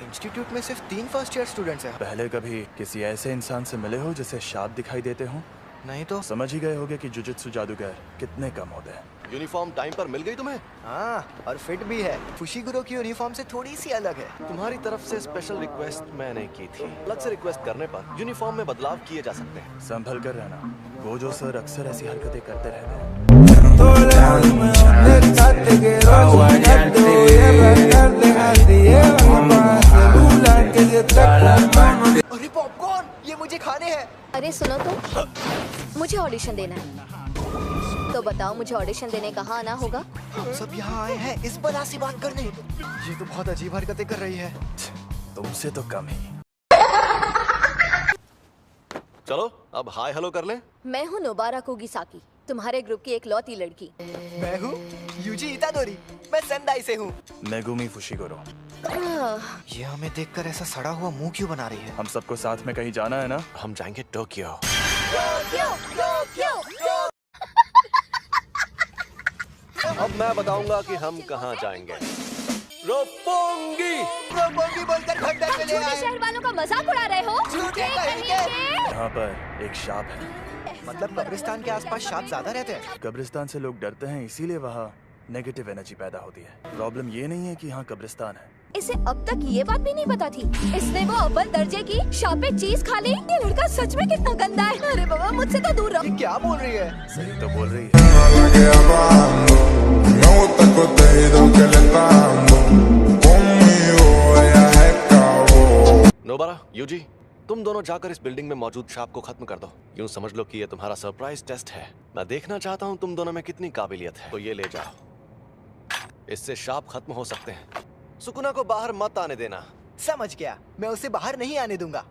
Institute में सिर्फ 3 first year students हैं। पहले कभी किसी ऐसे इंसान से मिले हो जिसे शाप दिखाई देते हो? नहीं तो समझ ही गए होगे कि जुजुत्सु जादूगर कितने कम होते हैं। यूनिफॉर्म टाइम पर मिल गई तुम्हें? हाँ, और फिट भी है। फुशिगुरो की यूनिफॉर्म से थोड़ी सी अलग है। तुम्हारी तरफ से स्पेशल रिक्वेस्ट मैंने की थी। अलग से रिक्वेस्ट करने पर यूनिफॉर्म में बदलाव किए जा सकते हैं। संभल कर रहना, गोजो सर अक्सर ऐसी हरकतें करते रहते हैं। अरे पॉपकॉर्न, ये मुझे खाने हैं। अरे सुनो तो, मुझे ऑडिशन देना है। तो बताओ मुझे ऑडिशन देने कहाँ आना होगा? हम सब यहाँ आए हैं इस बला सी बात करने। ये तो बहुत अजीब हरकतें कर रही है। तुमसे तो कम ही। चलो अब हाय हेलो कर लें। मैं हूँ नोबारा कोगिसाकी, तुम्हारे ग्रुप की एक लौती लड़की। मैं हूँ यूजी इतादोरी, मैं सेंदाई से हूँ। Megumi Fushiguro. ये हमें देखकर ऐसा सड़ा हुआ मुंह क्यों बना रही है? हम सबको साथ में कहीं जाना है ना? हम जाएंगे टोक्यो। अब मैं बताऊंगा कि हम कहाँ जाएंगे। रोपोंगी। रोपोंगी बोलकर खड्डे में ले छोटे आए। शहर वालों का मजाक उड़ा रहे हो? झूठे कहेंगे। यहाँ पर एक शाप है। मतलब कब्रिस्तान के आसपास सांप ज्यादा रहते हैं। कब्रिस्तान से लोग डरते हैं, इसीलिए वहाँ नेगेटिव एनर्जी पैदा होती है। प्रॉब्लम ये नहीं है कि यहाँ कब्रिस्तान है। इसे अब तक ये बात भी नहीं पता थी। इसने वो अव्वल दर्जे की शापित चीज खा ली। ये लड़का सच में कितना गंदा है। अरे बाबा, मुझसे तो दूर रहो। ये क्या बोल रही है? सही तो बोल रही है। नोबारा, यूजी, तुम दोनों जाकर इस बिल्डिंग में मौजूद शाप को खत्म कर दो। यूं समझ लो कि ये तुम्हारा सरप्राइज टेस्ट है। मैं देखना चाहता हूँ तुम दोनों में कितनी काबिलियत है। तो ये ले जाओ, इससे शाप खत्म हो सकते हैं। सुकुना को बाहर मत आने देना। समझ गया, मैं उसे बाहर नहीं आने दूंगा।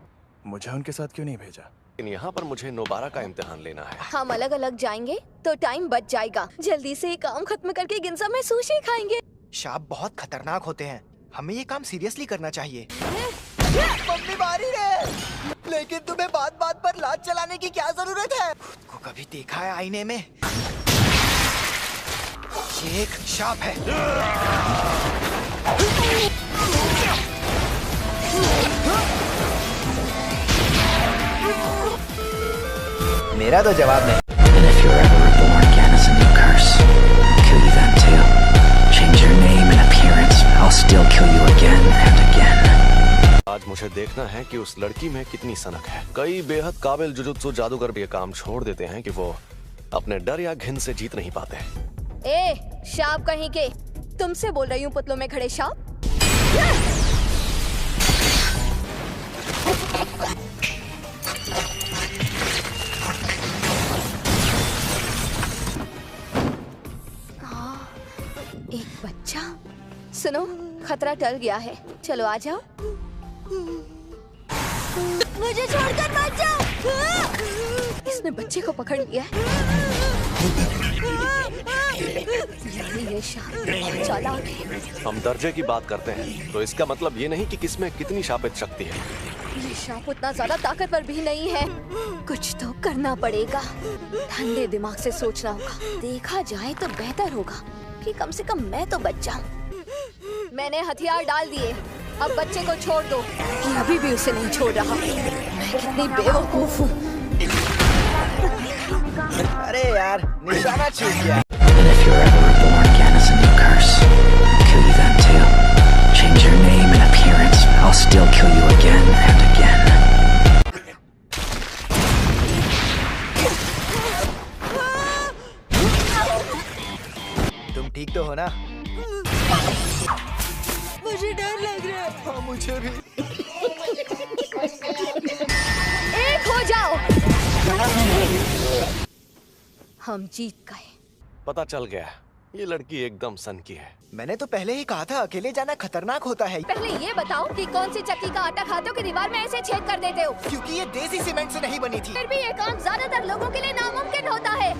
मुझे उनके साथ क्यों नहीं भेजा? लेकिन यहाँ पर मुझे नोबारा का इम्तिहान लेना है। हम अलग अलग जाएंगे तो टाइम बच जाएगा। जल्दी से ये काम खत्म करके गिनजा में सुशी खाएंगे। शाप बहुत खतरनाक होते हैं, हमें ये काम सीरियसली करना चाहिए। मम्मी मारी रे। लेकिन तुम्हें बात बात पर लात चलाने की क्या जरूरत है? खुद को कभी देखा है आईने में? ये एक शाप है। मेरा तो जवाब नहीं। And if you're ever reborn again as a new curse, I'll kill you then too. Change your name and appearance, I'll still kill you again and again. आज मुझे देखना है कि उस लड़की में कितनी सनक है। कई बेहद काबिल जुजुत्सु जादूगर ये काम छोड़ देते हैं कि वो अपने डर या घिन से जीत नहीं पाते। ए, शाप कहीं के। तुमसे बोल रही हूँ पुतलों में खड़े शाप। एक बच्चा। सुनो, खतरा टल गया है। चलो आ जाओ। मुझे छोड़कर मत जाओ। इसने बच्चे को पकड़ लिया है। ये शाप चालाक है। हम दर्जे की बात करते हैं तो इसका मतलब ये नहीं कि किसमें कितनी शापित शक्ति है। ये शाप उतना ज्यादा ताकतवर भी नहीं है। कुछ तो करना पड़ेगा। ठंडे दिमाग से सोचना होगा। देखा जाए तो बेहतर होगा कि कम से कम मैं तो बच जाऊं। मैंने हथियार डाल दिए, अब बच्चे को छोड़ दो। ये अभी भी उसे नहीं छोड़ रहा। मैं कितनी बेवकूफ हूँ। अरे यार, निशाना चूक गया। And if you're ever reborn again as a new curse, I'll kill you then too. Change your name and appearance, I'll still kill you again and again. तुम ठीक तो हो ना? मुझे डर लग रहा है। हाँ, मुझे भी। एक हो जाओ। हम जीत गए। पता चल गया, ये लड़की एकदम सन की है। मैंने तो पहले ही कहा था, अकेले जाना खतरनाक होता है। पहले ये बताओ कि कौन सी चक्की का आटा खाते हो कि दीवार में ऐसे छेद कर देते हो? क्योंकि ये देसी सीमेंट से नहीं बनी थी। फिर भी ये काम ज्यादातर लोगों के लिए नामुमकिन होता है।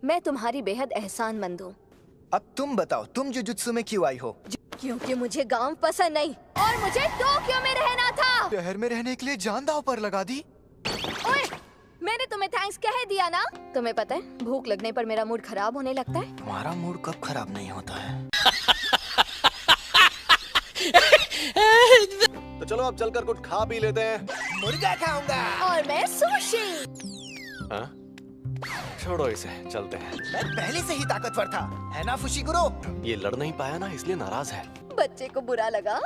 मैं तुम्हारी बेहद एहसानमंद हूँ। अब तुम बताओ, तुम जुजुत्सु में क्यों आई हो? क्योंकि मुझे गांव पसंद नहीं और मुझे टोक्यो में रहना था। शहर में रहने के लिए जान दांव पर लगा दी। ओए, मैंने तुम्हें थैंक्स कह दिया ना। तुम्हें पता है भूख लगने पर मेरा मूड खराब होने लगता है। तुम्हारा मूड कब खराब नहीं होता है? तो चलो अब चलकर कुछ खा पी लेते हैं। मुर्गा खाऊंगा। और मैं सुशी। हाँ? छोड़ो इसे, चलते हैं। मैं पहले से ही ताकतवर था, है ना फुशिगुरो? ये लड़ नहीं पाया ना, इसलिए नाराज है। बच्चे को बुरा लगा।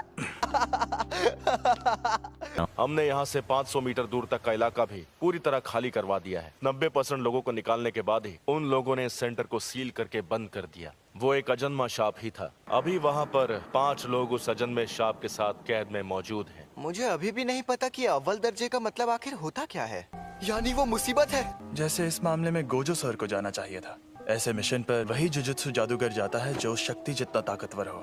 हमने यहाँ से 500 मीटर दूर तक का इलाका भी पूरी तरह खाली करवा दिया है। 90% लोगों को निकालने के बाद ही उन लोगों ने इस सेंटर को सील करके बंद कर दिया। वो एक अजन्मा शाप ही था। अभी वहाँ पर 5 लोग उस अजन्मे शाप के साथ कैद में मौजूद हैं। मुझे अभी भी नहीं पता कि अव्वल दर्जे का मतलब आखिर होता क्या है। यानी वो मुसीबत है। जैसे इस मामले में गोजो सर को जाना चाहिए था। ऐसे मिशन पर वही जुजुत्सु जादूगर जाता है जो शक्ति जितना ताकतवर हो।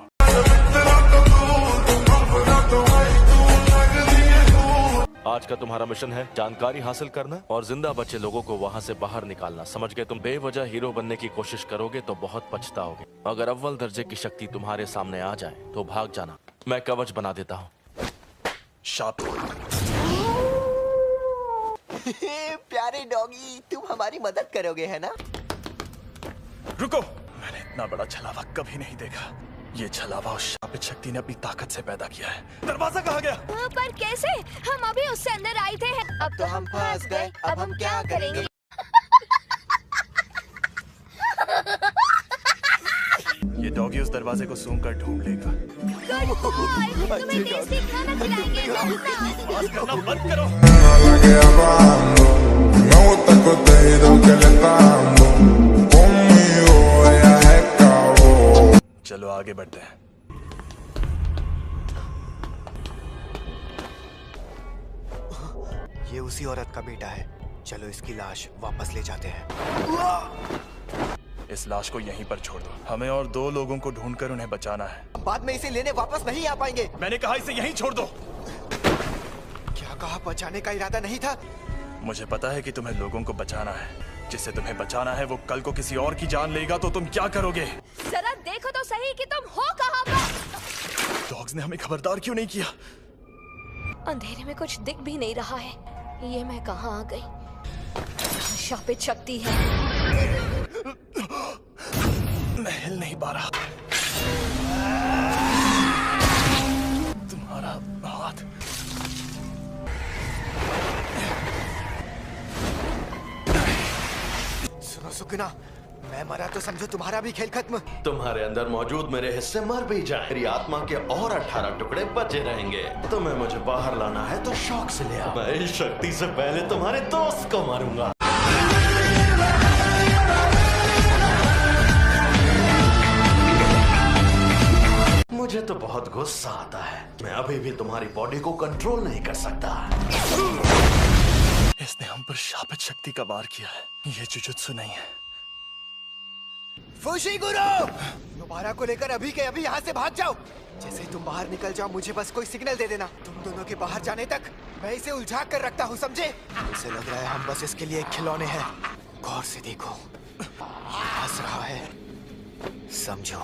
आज का तुम्हारा मिशन है जानकारी हासिल करना और जिंदा बचे लोगों को वहाँ से बाहर निकालना। समझ गए? तुम बेवजह हीरो बनने की कोशिश करोगे तो बहुत पछताओगे। अगर अव्वल दर्जे की शक्ति तुम्हारे सामने आ जाए तो भाग जाना। मैं कवच बना देता हूँ। शाप। प्यारे डॉगी, तुम हमारी मदद करोगे, है ना? रुको, मैंने इतना बड़ा छलावा कभी नहीं देखा। ये छलावा उस शापित शक्ति ने अपनी ताकत से पैदा किया है। दरवाजा कहाँ गया? पर कैसे? हम अभी उससे अंदर आए थे। अब तो हम फंस गए। अब हम क्या करेंगे? ये डॉगी उस दरवाजे को सूंघ कर ढूंढ लेगा। तुम्हें टेस्टी खाना खिलाएंगे। आवाज करना बंद करो। Me gusta el contenido que le está dando. Conmigo ella es cabo. चलो आगे बढ़ते हैं। ये उसी औरत का बेटा है। चलो इसकी लाश वापस ले जाते हैं। इस लाश को यहीं पर छोड़ दो। हमें और 2 लोगों को ढूंढकर उन्हें बचाना है। बाद में इसे लेने वापस नहीं आ पाएंगे। मैंने कहा इसे यहीं छोड़ दो। क्या कहा? बचाने का इरादा नहीं था। मुझे पता है कि तुम्हें लोगों को बचाना है। जिसे तुम्हें बचाना है वो कल को किसी और की जान लेगा तो तुम क्या करोगे? जरा देखो तो सही कि तुम हो कहाँ पर। डॉग्स ने हमें खबरदार क्यों नहीं किया? अंधेरे में कुछ दिख भी नहीं रहा है। ये मैं कहाँ आ गई? शापित शक्ति है। मैं हिल नहीं पा रहा। तुम्हारा हाथ। सुनो सुकना, मैं मरा तो समझो तुम्हारा भी खेल खत्म। तुम्हारे अंदर मौजूद मेरे हिस्से मर भी जाए, मेरी आत्मा के और 18 टुकड़े बचे रहेंगे। तुम्हें मुझे बाहर लाना है तो शौक से ले आओ। मैं इस शक्ति से पहले तुम्हारे दोस्त को मारूंगा। मुझे तो बहुत गुस्सा आता है। मैं अभी भी तुम्हारी बॉडी को कंट्रोल नहीं कर सकता। इसने हम पर शापित शक्ति का वार किया है। ये जुजुत्सु नहीं है। फुशिगुरो, दोबारा को लेकर अभी के अभी यहाँ से भाग जाओ। जैसे ही तुम बाहर निकल जाओ मुझे बस कोई सिग्नल दे देना। तुम दोनों के बाहर जाने तक मैं इसे उलझा कर रखता हूँ, समझे? मुझे लग रहा है हम बस इसके लिए एक खिलौने हैं। गौर से देखो, ये हंस रहा है। समझो,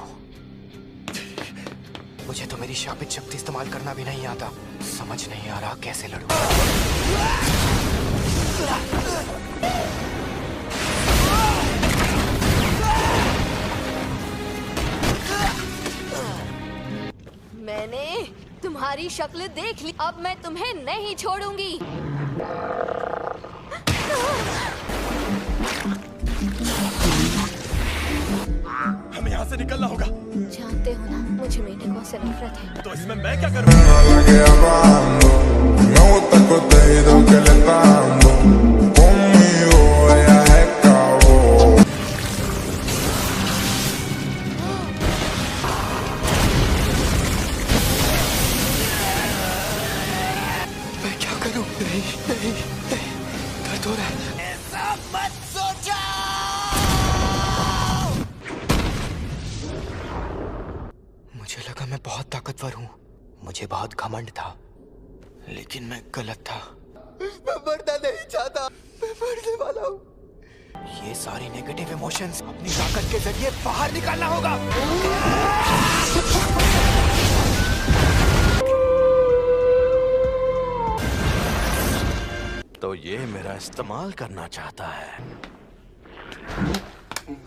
मुझे तो मेरी शापित शक्ति इस्तेमाल करना भी नहीं आता। समझ नहीं आ रहा कैसे लड़ूं। मैंने तुम्हारी शक्ल देख ली। अब मैं तुम्हें नहीं छोड़ूंगी। हमें यहाँ से निकलना होगा। जानते हो ना, मुझे मेंढकों से नफरत है। तो इसमें मैं क्या करूँ? La que hablando. Me gusta el contenido que le está dando. Conmigo ella es cabo. मैं क्या करूं? नहीं नहीं नहीं, दर्द हो रहा है। ऐसा मत सोचो। मुझे लगा मैं बहुत ताकतवर हूँ। मुझे बहुत घमंड था, लेकिन मैं गलत था। मैं मरना नहीं चाहता, मैं मरने वाला हूँ। ये सारी नेगेटिव इमोशंस अपनी ताकत के जरिए बाहर निकालना होगा। तो ये मेरा इस्तेमाल करना चाहता है।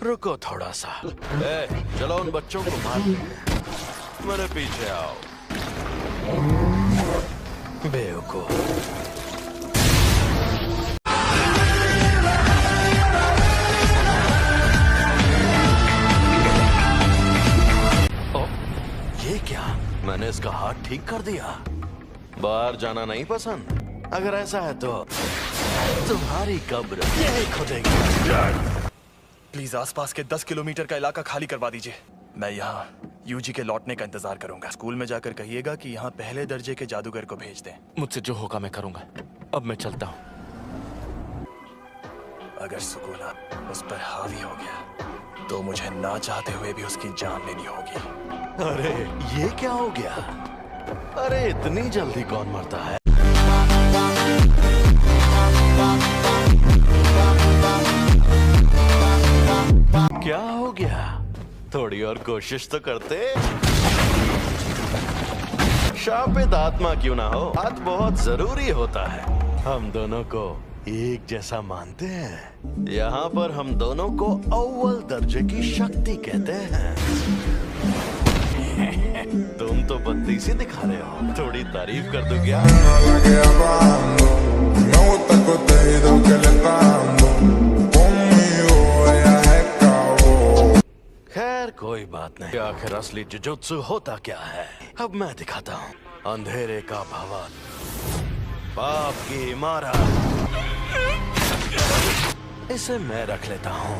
रुको थोड़ा सा। चलो उन बच्चों को मार दे। मेरे पीछे आओ। बेवकूफ। ये क्या? मैंने इसका हाथ ठीक कर दिया। बाहर जाना नहीं पसंद? अगर ऐसा है तो तुम्हारी कब्र यही खुदेगी। प्लीज आसपास के 10 किलोमीटर का इलाका खाली करवा दीजिए। मैं यहाँ यूजी के लौटने का इंतजार करूंगा। स्कूल में जाकर कहिएगा कि यहाँ पहले दर्जे के जादूगर को भेज दें। मुझसे जो होगा मैं करूंगा। अब मैं चलता हूँ। अगर सुकूना उस पर हावी हो गया तो मुझे ना चाहते हुए भी उसकी जान लेनी होगी। अरे ये क्या हो गया? अरे इतनी जल्दी कौन मरता है? क्या हो गया? थोड़ी और कोशिश तो करते। शापित आत्मा क्यों ना हो, हाथ बहुत जरूरी होता है। हम दोनों को एक जैसा मानते हैं। यहाँ पर हम दोनों को अव्वल दर्जे की शक्ति कहते हैं। तुम तो बत्तीसी दिखा रहे हो। थोड़ी तारीफ कर दो क्या? La que hablando, me gusta el contenido que le está dando. Conmigo ella se acabó. खैर कोई बात नहीं। आखिर असली जुजुत्सु होता क्या है, अब मैं दिखाता हूँ। अंधेरे का भवन, पाप की इमारत, इसे मैं रख लेता हूँ।